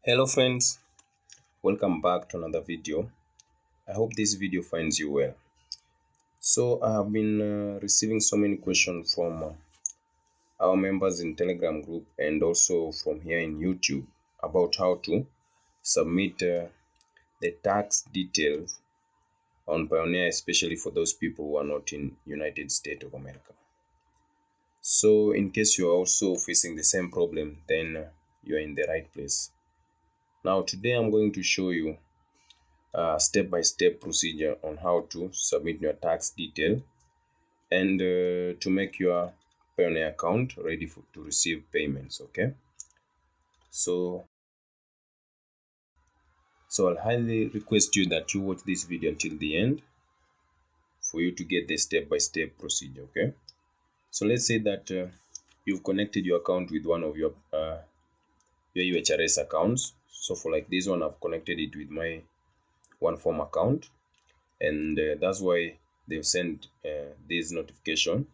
Hello friends, welcome back to another video. I hope this video finds you well. So I have been receiving so many questions from our members in Telegram group and also from here in YouTube about how to submit the tax details on Payoneer, especially for those people who are not in United States of America. So in case you're also facing the same problem, then you're in the right place. Now today I'm going to show you step-by-step procedure on how to submit your tax detail and to make your Payoneer account ready to receive payments. Okay, so I'll highly request you that you watch this video until the end for you to get the step-by-step procedure. Okay, so let's say that you've connected your account with one of your UHRS accounts. So for like this one, I've connected it with my OneForm account, and that's why they've sent this notification,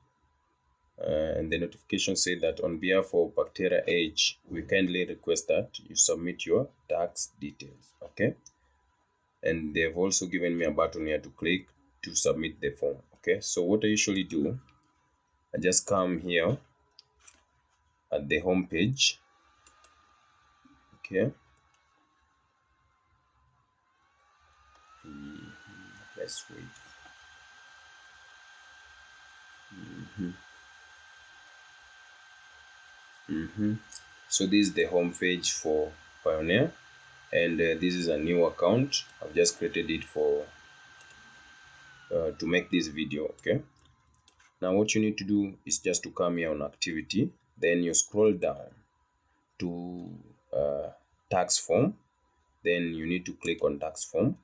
and the notification said that on behalf of Bacteria Edge, we kindly request that you submit your tax details. Okay, and they've also given me a button here to click to submit the form. Okay, so what I usually do, I just come here at the home page. Okay, let's wait. So this is the home page for Payoneer, and this is a new account. I've just created it for to make this video. Okay, now what you need to do is just to come here on activity, then you scroll down to tax form, then you need to click on tax form.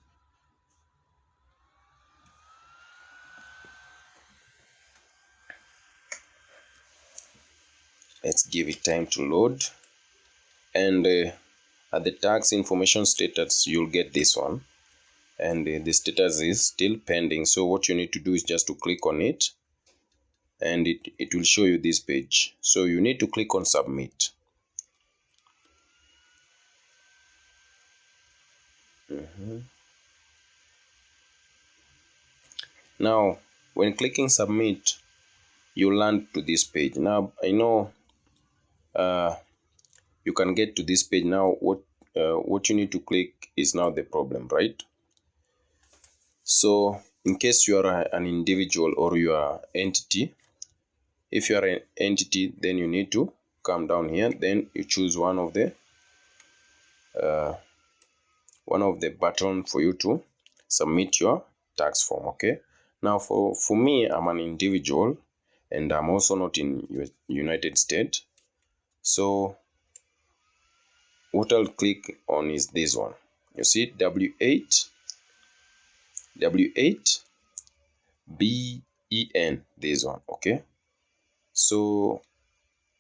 Let's give it time to load, and at the tax information status you'll get this one, and the status is still pending. So what you need to do is just to click on it, and it will show you this page. So you need to click on submit. Now when clicking submit, you land to this page. Now I know you can get to this page. Now what you need to click is now the problem, right? So in case you are an individual or you are entity, if you are an entity, then you need to come down here, then you choose one of the button for you to submit your tax form. Okay, now for me, I'm an individual and I'm also not in United States. So what I'll click on is this one. You see W8 BEN, this one. Okay, so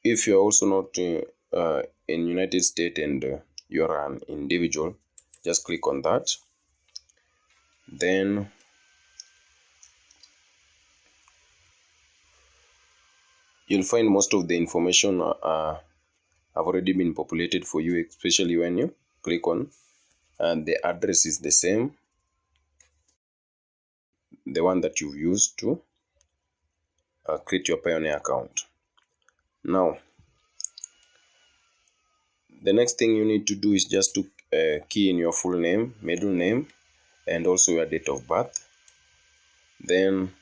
if you're also not in United States and you're an individual, just click on that. Then you'll find most of the information have already been populated for you, especially when you click on, and the address is the same, the one that you've used to create your Payoneer account. Now the next thing you need to do is just to key in your full name, middle name, and also your date of birth. Then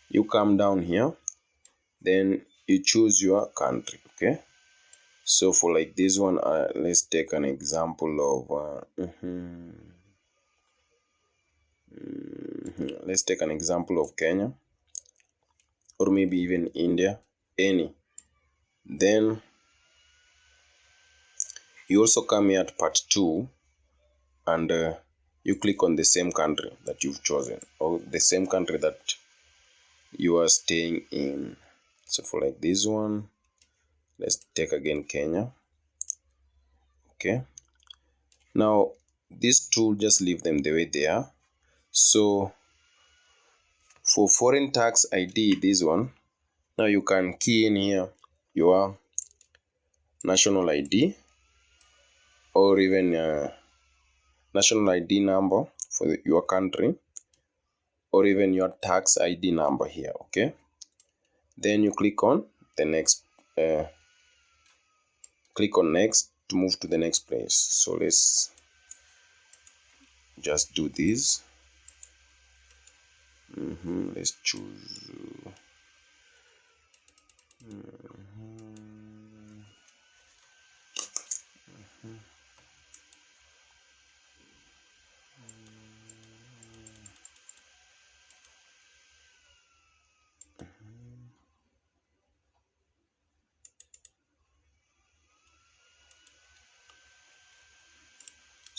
you come down here, then you choose your country. Okay, so for like this one, let's take an example of let's take an example of Kenya, or maybe even India, any. Then you also come here at part 2, and you click on the same country that you've chosen, or the same country that you are staying in. So for like this one, let's take again Kenya. Okay, now these two, just leave them the way they are. So for foreign tax ID, this one, now you can key in here your national ID, or even national ID number for your country, or even your tax ID number here. Okay, then you click on the next, click on next to move to the next place. So let's just do this. Let's choose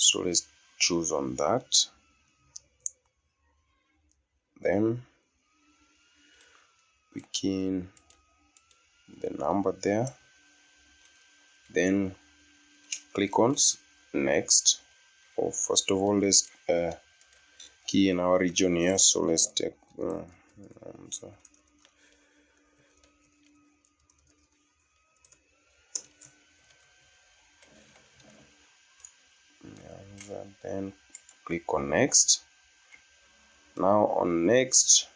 so let's choose on that. Then we key the number there, then click on next. Or first of all, let's key in our region here. So let's take then click on next. Now on next,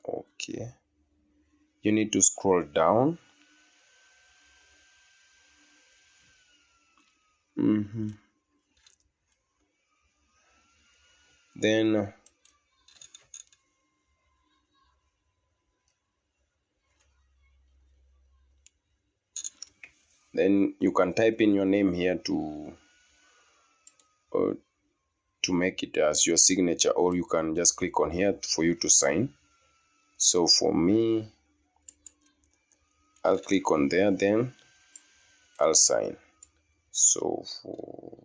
okay, you need to scroll down. Then you can type in your name here to make it as your signature, or you can just click on here for you to sign. So for me, I'll click on there, then I'll sign. So for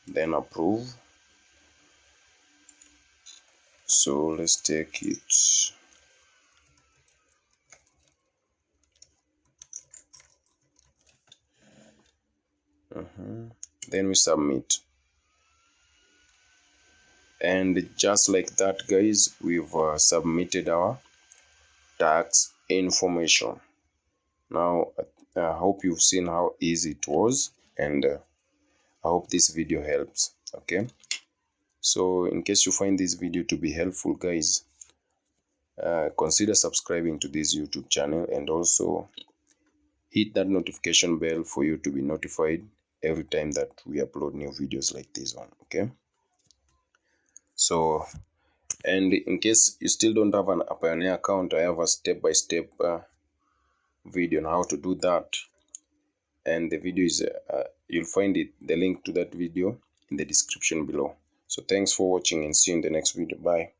then approve. So let's take it. Then we submit. And just like that, guys, we've submitted our tax information. Now I hope you've seen how easy it was, and I hope this video helps. Okay, so in case you find this video to be helpful, guys, consider subscribing to this YouTube channel, and also hit that notification bell for you to be notified every time that we upload new videos like this one. Okay, so, and in case you still don't have a Payoneer account, I have a step-by-step video on how to do that, and the video is you'll find the link to that video in the description below. So thanks for watching, and see you in the next video. Bye.